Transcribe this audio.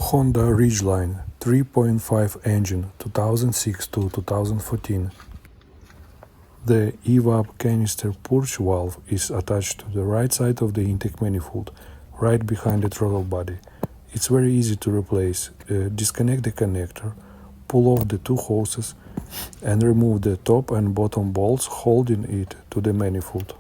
Honda Ridgeline 3.5 engine 2006 to 2014. The EVAP Canister Purge Valve is attached to the right side of the intake manifold, right behind the throttle body. It's very easy to replace. Disconnect the connector, pull off the two hoses, and remove the top and bottom bolts holding it to the manifold.